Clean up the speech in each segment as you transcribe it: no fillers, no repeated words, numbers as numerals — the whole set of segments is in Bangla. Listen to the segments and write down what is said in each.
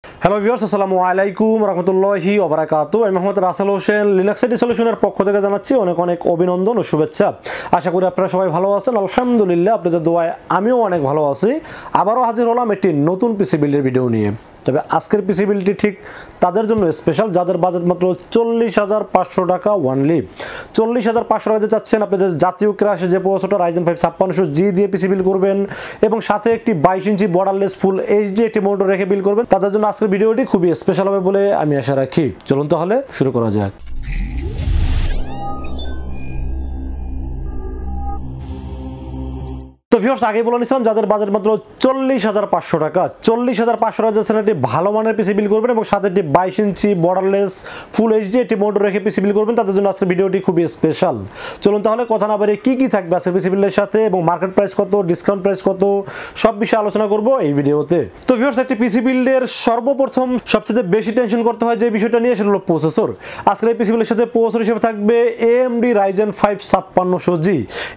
হ্যালো ভিউয়ার্স, আসসালামু আলাইকুম রাহমাতুল্লাহি ওয়া বারাকাতুহু। আমি মোহাম্মদ রাসেল হোসেন, লিনাক্স আইটি সলিউশনের পক্ষ থেকে জানাচ্ছি অনেক অনেক অভিনন্দন ও শুভেচ্ছা। আশা করি আপনারা সবাই ভালো আছেন। আলহামদুলিল্লাহ, আপনাদের দোয়ায় আমিও অনেক ভালো আছি। আবারও হাজির হলাম একটি নতুন পিসি বিল্ডের ভিডিও নিয়ে। তবে আজকের পিসি বিল্ডটি ঠিক তাদের জন্য স্পেশাল যাদের বাজেট মাত্র 40,500 টাকা ওয়ানলি। 40,500 টাকাতে চাচ্ছেন আপনাদের জাতীয় ক্রাশে যে প্রসেসরটা Ryzen 5 5600G দিয়ে পিসি বিল্ড করবেন এবং সাথে একটি 22 ইঞ্চি বর্ডারলেস ফুল এইচডি একটি মনিটর রেখে বিল্ড করবেন, তাদের জন্য আজকের ভিডিওটি খুবই স্পেশাল হবে বলে আমি আশা রাখি। চলুন তাহলে শুরু করা যাক। তো ভিউয়ার্স, আগে বলে নিছিলাম যাদের বাজেট মাত্র 40,500 টাকা, 40,500 টাকা যাচ্ছেন একটি ভালো মানের পিসি বিল্ড করবেন এবং সাথে একটি 22 ইঞ্চি বর্ডারলেস ফুল এইচডি একটি মনিটর রেখে পিসি বিল্ড করবেন, তাদের জন্য আজকের ভিডিওটি খুবই স্পেশাল। চলুন তাহলে কথা না বাড়িয়ে কি থাকবে আজকের পিসি বিল্ডের সাথে এবং মার্কেট প্রাইস কত, ডিসকাউন্ট প্রাইস কত, সব বিষয়ে আলোচনা করব এই ভিডিওতে। তো ভিউয়ার্স, একটি পিসি বিল্ডের সর্বপ্রথম সবচেয়ে বেশি টেনশন করতে হয় যে বিষয়টা নিয়ে, সেটা হলো প্রসেসর। আজকের এই পিসি বিল্ডের সাথে প্রসেসর হিসেবে থাকবে AMD Ryzen 5 5600G।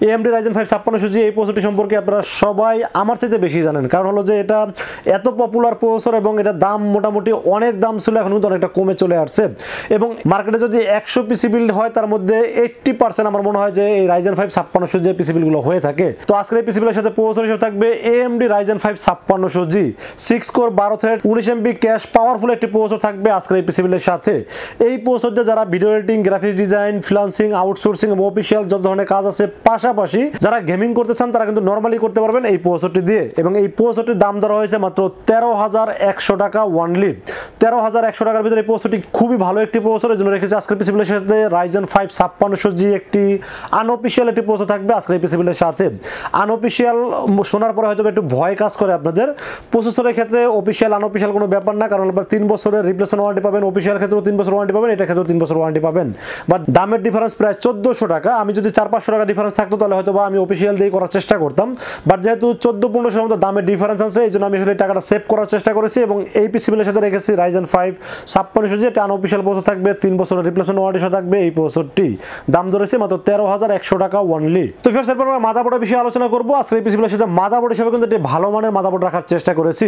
AMD Ryzen 5 5600G এই প্রসেসরটি সম্পর্কে আপনারা সবাই আমার চাইতে বেশি জানেন, কারণ হলো যে এটা এত পপুলার প্রসেসর এবং এটা দাম মোটামুটি অনেক দাম ছিল, এখন কিন্তু অনেকটা কমে চলে আসছে এবং মার্কেটে যদি 100 পিসি বিল্ড হয় তার মধ্যে 80% আমার মনে হয় যে এই Ryzen 5 5600G পিসি বিল্ডগুলো হয়ে থাকে। তো আজকের এই পিসি বিল্ডের সাথে প্রসেসর হিসেবে থাকবে AMD Ryzen 5 5600G 6 core 12 thread 19 MB cash powerful একটি প্রসেসর থাকবে আজকের এই পিসি বিল্ডের সাথে। এই প্রসেসরটা যারা video editing, graphics design, freelancing, outsourcing এবং অফিশিয়াল যত ধরনের কাজ আছে, পাশাপাশি যারা গেমিং করতে চান তারা কিন্তু নরমালি করতে পারবেন এই প্রসেসরটি দিয়ে। এবং এই প্রসেসরটির দাম ধরা হয়েছে মাত্র 13,100 টাকা ওয়ানলি। 13,100 টাকার ভিতরে এই প্রসেসরটি খুবই ভালো একটি প্রসেসর, এই জন্য রেখেছে আজকের পিসি বিল্ডের সাথে Ryzen 5 5600G একটি আনঅফিশিয়াল একটি প্রসেসর থাকবে আজকের এই পিসি বিল্ডের সাথে। আনঅফিশিয়াল শোনার পরে হয়তো একটু ভয় কাজ করে আপনাদের। প্রসেসরের ক্ষেত্রে অফিশিয়াল আনঅফিশিয়াল কোনো ব্যাপার না, কারণ আপনারা 3 বছরের রিপ্লেসমেন্ট ওয়ারেন্টি পাবেন, অফিশিয়াল ক্ষেত্রেও 3 বছর ওয়ারেন্টি পাবেন, এটা ক্ষেত্রেও 3 বছর ওয়ারেন্টি পাবেন। বাট দামের ডিফারেন্স প্রায় 1400 টাকা। আমি যদি 400-500 টাকা ডিফারেন্স থাকতো তাহলে হয়তো বা আমি অফিশিয়াল দিয়ে করার চেষ্টা করতাম, বাট যেহেতু 1400-1500 মতো দামের ডিফারেন্স আছে, এই জন্য আমি আসলে টাকাটা সেভ করার চেষ্টা করেছি এবং এই পিসি বিল্ডের সাথে রেখেছি Ryzen 5 5600G একটা আনঅফিশিয়াল প্রসেসর থাকবে, 3 বছরের রিপ্লেসমেন্ট ওয়ারেন্টি সহ থাকবে এই প্রসেসরটি। দাম ধরেছে মাত্র 13,100 টাকা ওয়ানলি। তো ফির এরপর আমরা মাদারবোর্ডের বিষয়ে আলোচনা করব। আজকে এই পিসি বিল্ডের সাথে মাদারবোর্ড হিসেবে কিন্তু একটি ভালো মানের মাদারবোর্ড রাখার চেষ্টা করেছি।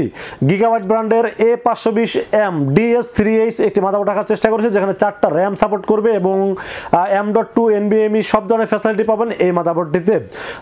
Gigabyte ব্র্যান্ডের A520M DS3H একটি মাদারবোর্ড রাখার চেষ্টা করেছি, যেখানে 4টা RAM সাপোর্ট করবে এবং M.2 NVMe সব ধরনের ফ্যাসিলিটি পাবেন এই মাদারবোর্ডটিতে।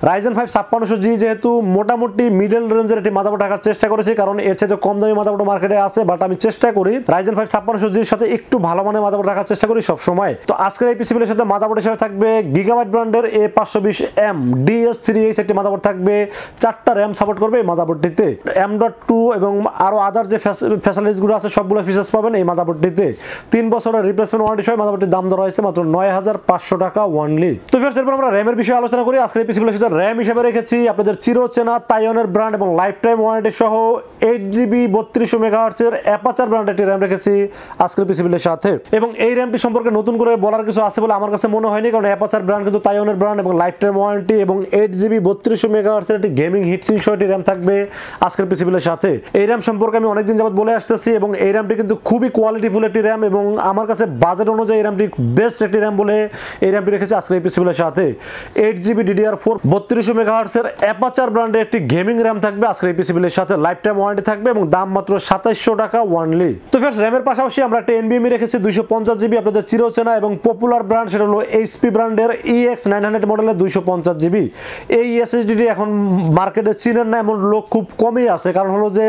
Ryzen 5 5600G যেহেতু মোটামুটি মিডল রেঞ্জের একটি মাদারবোর্ড রাখার চেষ্টা করেছি, কারণ এর চেয়ে কম দামি মাদারবোর্ড মার্কেটে আছে, বাট আমি চেষ্টা করি Ryzen 5 5600G এর সাথে একটু ভালো মানের মাদারবোর্ড রাখার চেষ্টা করি সব সময়। তো আজকের এই পিসি বিল্ডের সাথে মাদারবোর্ড হিসেবে থাকবে Gigabyte ব্র্যান্ডের A520M DS3H একটি মাদারবোর্ড থাকবে, 4টা RAM সাপোর্ট করবে এই মাদারবোর্ডটিতে। M.2 এবং আরো আদার যে ফ্যাসিলিটিসগুলো আছে সবগুলো ফিচার্স পাবেন এই মাদারবোর্ডটিতে। 3 বছরের রিপ্লেসমেন্ট ওয়ারেন্টি সহ মাদারবোর্ডটির দাম ধরা হয়েছে মাত্র 9,500 টাকা ওয়ানলি। তো ফির এরপর আমরা RAM এর বিষয়ে আলোচনা করি। আজকের এই পিসি বিল্ডের সাথে RAM হিসেবে রেখেছি আপনাদের চিরচেনা তাইওয়ানের ব্র্যান্ড এবং লাইফ টাইম ওয়ারেন্টি সহ 8GB 3200 MHz এর Apacer ব্র্যান্ডের একটি RAM রেখেছি আজকের পিসি বিল্ডের সাথে। এবং এই RAMটি সম্পর্কে নতুন করে বলার কিছু আছে বলে আমার কাছে মনে হয়নি, কারণ Apacer ব্র্যান্ড কিন্তু তাইওয়ানের ব্র্যান্ড এবং লাইফ টাইম ওয়ারেন্টি এবং 8GB 3200 MHz এর একটি গেমিং হিটসিং সহ একটি RAM থাকবে আজকের পিসি বিল্ডের সাথে। এই RAM সম্পর্কে আমি অনেকদিন যাবত বলে আসতেছি এবং এই RAMটি কিন্তু খুবই কোয়ালিটিফুল একটি RAM এবং আমার কাছে বাজেট অনুযায়ী এই RAMটি বেস্ট একটি RAM বলে এই RAMটি রেখেছি আজকের এই পিসি বিল্ডের সাথে। 8GB DDR4 3200 MHz এর Apacer ব্র্যান্ডের একটি গেমিং RAM থাকবে আজকের এই পিসি বিল্ডের সাথে, লাইফ টাইম ওয়ারেন্টি থাকবে এবং দাম মাত্র 2700 টাকা ওয়ানলি। তো ফ্রেন্ডস, RAM এর পাশাপাশি আমরা একটা NVMe রেখেছি 250GB আপনাদের চিরচেনা এবং পপুলার ব্র্যান্ড, সেটা হলো HP ব্র্যান্ডের EX900 মডেলের 250GB। এই SSD এখন মার্কেটে চিনেন না এমন লোক খুব কমই আছে, কারণ হলো যে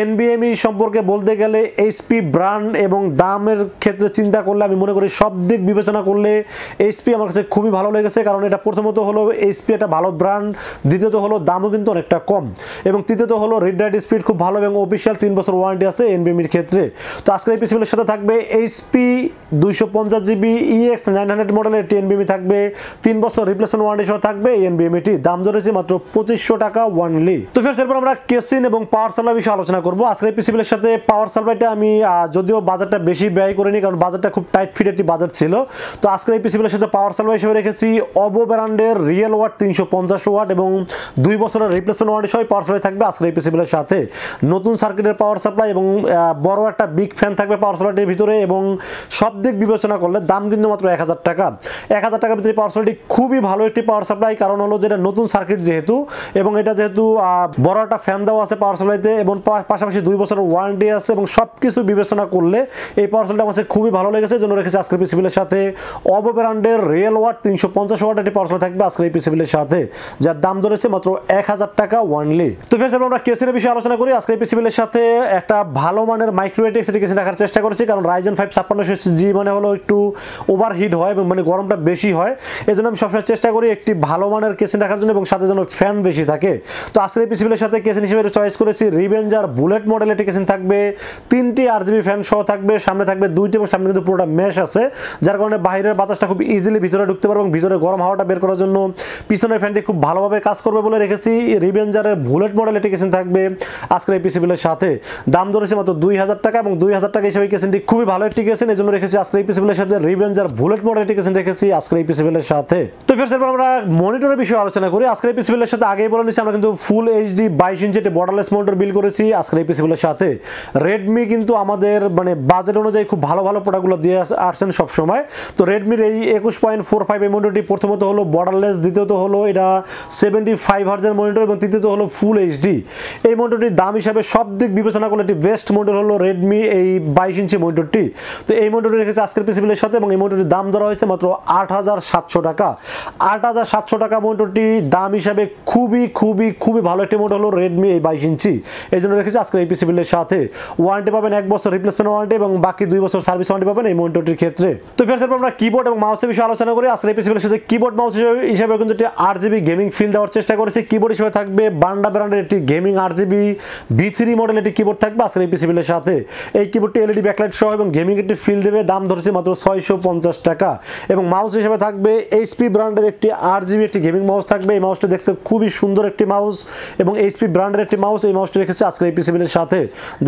NVMe সম্পর্কে বলতে গেলে HP ব্র্যান্ড এবং দামের ক্ষেত্রে চিন্তা করলে আমি মনে করি সব দিক বিবেচনা করলে HP আমার কাছে খুবই ভালো লেগেছে, কারণ এটা প্রথমত হলো HP একটা ভালো ব্র্যান্ড, দ্বিতীয়ত হলো দামও কিন্তু অনেকটা কম এবং তৃতীয়ত হলো রিড রাইট স্পিড খুব ভালো এবং অফিশিয়াল 3 বছর ওয়ারেন্টি আছে NVMe এর ক্ষেত্রে। তো আজকের এই পিসি বিল্ডের সাথে থাকবে HP 250GB EX900 মডেলের একটি NVMe থাকবে, 3 বছর রিপ্লেসমেন্ট ওয়ারেন্টি সহ থাকবে এই NVMeটি। দাম ধরেছে মাত্র 2500 টাকা ওয়ানলি। তো ফ্রেন্ডস, এরপর আমরা কেসিন এবং পাওয়ার সাপ্লাই বিষয়ে আলোচনা করব। আজকের এই পিসি বিল্ডের সাথে পাওয়ার সাপ্লাইটা আমি যদিও বাজেটটা বেশি ব্যয় করিনি, কারণ বাজেটটা খুব টাইট ফিট একটি বাজেট ছিল। তো আজকের এই পিসি বিল্ডের সাথে পাওয়ার সাপ্লাই হিসেবে রেখেছি OVO ব্র্যান্ডের রিয়েল ওয়াট 350 ওয়াট এবং 2 বছরের রিপ্লেসমেন্ট ওয়ারেন্টি সহ পাওয়ার সাপ্লাই থাকবে আজকের এই পিসি বিলের সাথে। নতুন সার্কিটের পাওয়ার সাপ্লাই এবং বড় একটা বিগ ফ্যান থাকবে পাওয়ার সাপ্লাইটির ভিতরে এবং সব দিক বিবেচনা করলে দাম কিন্তু মাত্র 1000 টাকা। 1000 টাকার ভিতরে পাওয়ার সাপ্লাইটি খুবই ভালো একটি পাওয়ার সাপ্লাই, কারণ হলো যেটা নতুন সার্কিট যেহেতু এবং এটা যেহেতু বড় একটা ফ্যান দেওয়া আছে পাওয়ার সাপ্লাইতে এবং পাশাপাশি 2 বছরের ওয়ারেন্টি আছে এবং সবকিছু বিবেচনা করলে এই পাওয়ার সাপ্লাইটা আমার খুবই ভালো লেগেছে, জন্য রেখেছে আজকের পিসি বিলের সাথে। অবো ব্র্যান্ডের রিয়েল ওয়াট 350 ওয়াট একটি পাওয়ার সাপ্লাই থাকবে আজকের এই পিসি বিলের সাথে, যার দাম ধরেছে মাত্র 1000 টাকা ওয়ানলি। তো ফ্রেন্ডস, আমরা কেসের বিষয়ে আলোচনা করি। আজকের এই পিসি বিলের সাথে একটা ভালো মানের মাইক্রো এটিএক্স কেসিং রাখার চেষ্টা করেছি, কারণ Ryzen 5 5600G মানে হলো একটু ওভারহিট হয় এবং মানে গরমটা বেশি হয়, এজন্য আমি সবসময় চেষ্টা করি একটি ভালো মানের কেসিং রাখার জন্য এবং সাথে যেন ফ্যান বেশি থাকে। তো আজকের এই পিসি বিলের সাথে কেসিং হিসেবে চয়েস করেছি রিভেঞ্জার বুলেট মডেল একটি কেসিং থাকবে, 3টি RGB ফ্যান সহ থাকবে, সামনে থাকবে 2টি এবং সামনে কিন্তু পুরোটা মেশ আছে, যার কারণে বাইরের বাতাসটা খুব ইজিলি ভিতরে ঢুকতে পারবে এবং ভিতরে গরম হাওয়াটা বের করার জন্য পিছনের ফ্যানটি খুব ভালোভাবে কাজ করবে বলে রেখেছি। রিভেঞ্জারের বুলেট মডেল একটি কেসিং থাকবে আজকের এই পিসি বিলের সাথে, দাম ধরেছে মাত্র 2000 টাকা এবং 2000 টাকা হিসেবে কেসিংটি খুবই ভালো একটি কেসিং, এজন্য রেখেছি আজকের এই পিসি বিলের সাথে রিভেঞ্জার বুলেট মডেল একটি কেসিং রেখেছি আজকের এই পিসি বিলের সাথে। তো ফ্রেন্ডস, এরপর আমরা মনিটরের বিষয়ে আলোচনা করি। আজকের এই পিসি বিলের সাথে আগেই বলে নিচ্ছি আমরা কিন্তু ফুল এইচডি 22 ইঞ্চি একটি বর্ডারলেস মনিটর বিল করেছি আজকের এই পিসি বিলের সাথে। রেডমি কিন্তু আমাদের মানে বাজেট অনুযায়ী খুব ভালো ভালো প্রোডাক্টগুলো দিয়ে আসছেন সব সময়। তো রেডমির এই 21.45 এই মনিটরটি প্রথমত হলো বর্ডারলেস, দ্বিতীয়ত হলো এটা 75 হার্জের মনিটর এবং তৃতীয়ত হলো ফুল এইচডি। এই মনিটরটির দাম হিসাবে সব দিক বিবেচনা করলে একটি বেস্ট মনিটর হলো রেডমি এই 22 ইঞ্চি মনিটরটি। তো এই মনিটরটি রেখেছে আজকের পিসি বিলের সাথে এবং এই মনিটরটির দাম ধরা হয়েছে মাত্র 8700 টাকা। 8700 টাকা মনিটরটি দাম হিসাবে খুবই খুবই খুবই ভালো একটি মনিটর হলো রেডমি এই 22 ইঞ্চি, এই জন্য রেখেছে আজকের এই পিসি বিলের সাথে। ওয়ারেন্টি পাবেন 1 বছর রিপ্লেসমেন্ট ওয়ারেন্টি এবং বাকি 2 বছর সার্ভিস ওয়ারেন্টি পাবেন এই মনিটরটির ক্ষেত্রে। তো ফ্রেন্ডস, আমরা কিবোর্ড এবং মাউসের বিষয়ে আলোচনা করি। আজকের এই পিসি বিলের সাথে কিবোর্ড মাউস হিসেবে কিন্তু একটি RGB গেমিং ফিল দেওয়ার চেষ্টা করেছি। কিবোর্ড হিসেবে থাকবে বান্ডা ব্র্যান্ডের একটি গেমিং RGB V3 মডেল একটি কিবোর্ড থাকবে আজকের এই পিসি বিলের সাথে। এই কিবোর্ডটি LED ব্যাকলাইট সহ এবং গেমিং একটি ফিল দেবে, দাম ধরেছে মাত্র 650 টাকা। এবং মাউস হিসেবে থাকবে HP ব্র্যান্ডের একটি RGB একটি গেমিং মাউস থাকবে। এই মাউসটি দেখতে খুবই সুন্দর একটি মাউস এবং HP ব্র্যান্ডের একটি মাউস, এই মাউসটি রেখেছে আজকের এই পিসি বিলের সাথে,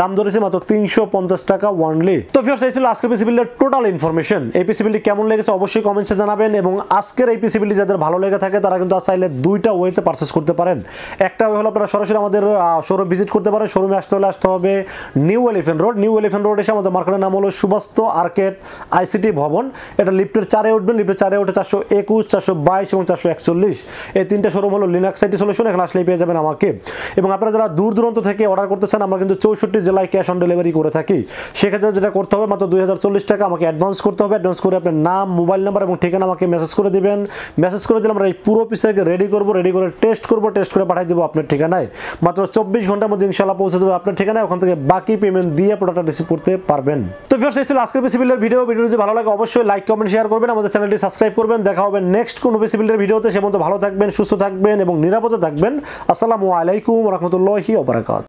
দাম ধরেছে মাত্র 350 টাকা ওয়ানলি। তো ফ্রেন্ডস, এই ছিল আজকের পিসি বিলের টোটাল ইনফরমেশন। এই পিসি বিলটি কেমন লেগেছে অবশ্যই কমেন্টসে জানাবেন এবং আজকের এই পিসি বিলটি যাদের ভালো লেগে থাকে তারা কিন্তু চাইলে 2টা ওয়েতে পারচেজ করতে পারেন। একটা ওয়ে হলো আপনারা সরাসরি আমাদের শোরুম ভিজিট করতে পারেন। শোরুমে আসতে হবে নিউ এলিফ্যান্ট রোড এসে আমাদের মার্কেটের নাম হলো সুবাস্তু আর্কেড ICT ভবন। এটা লিফটের 4-এ উঠবেন, লিফটের 4-এ উঠে 421, 422 এবং 441 এই 3টা শোরুম হলো লিনাক্স আইটি সলিউশন, এখানে আসলেই পেয়ে যাবেন আমাকে। এবং আপনারা যারা দূর দূরান্ত থেকে অর্ডার করতে চান আমরা কিন্তু 64 জেলায় ক্যাশ অন ডেলিভারি করে থাকি। সেক্ষেত্রে যেটা করতে হবে মাত্র 2040 টাকা আমাকে অ্যাডভান্স করতে হবে। অ্যাডভান্স করে আপনার নাম, মোবাইল নাম্বার এবং ঠিকানা আমাকে মেসেজ করে দিবেন। মেসেজ করে দিলে আমরা এই পুরো পিসটাকে রেডি করে টেস্ট করে পাঠিয়ে দেবো আপনার ঠিকানায়। মাত্র 24 ঘন্টার মধ্যে ইনশাআল্লাহ পৌঁছে যাবে আপনার ঠিকানায়। ওখান থেকে বাকি পেমেন্ট দিয়ে প্রোডাক্টটা রিসিভ করতে পারবেন। তো ভিউয়ার্স, এই ছিল আজকের পিসি বিলের ভিডিও। ভিডিওটি যদি ভালো লাগে অবশ্যই লাইক কমেন্ট শেয়ার করবেন, আমাদের চ্যানেলটি সাবস্ক্রাইব করবেন। দেখা হবে নেক্সট কোন পিসি বিলের ভিডিওতে। সে পর্যন্ত ভালো থাকবেন, সুস্থ থাকবেন এবং নিরাপদে থাকবেন। আসসালামু আলাইকুম ওয়া রাহমাতুল্লাহি ওয়া বারাকাতুহু।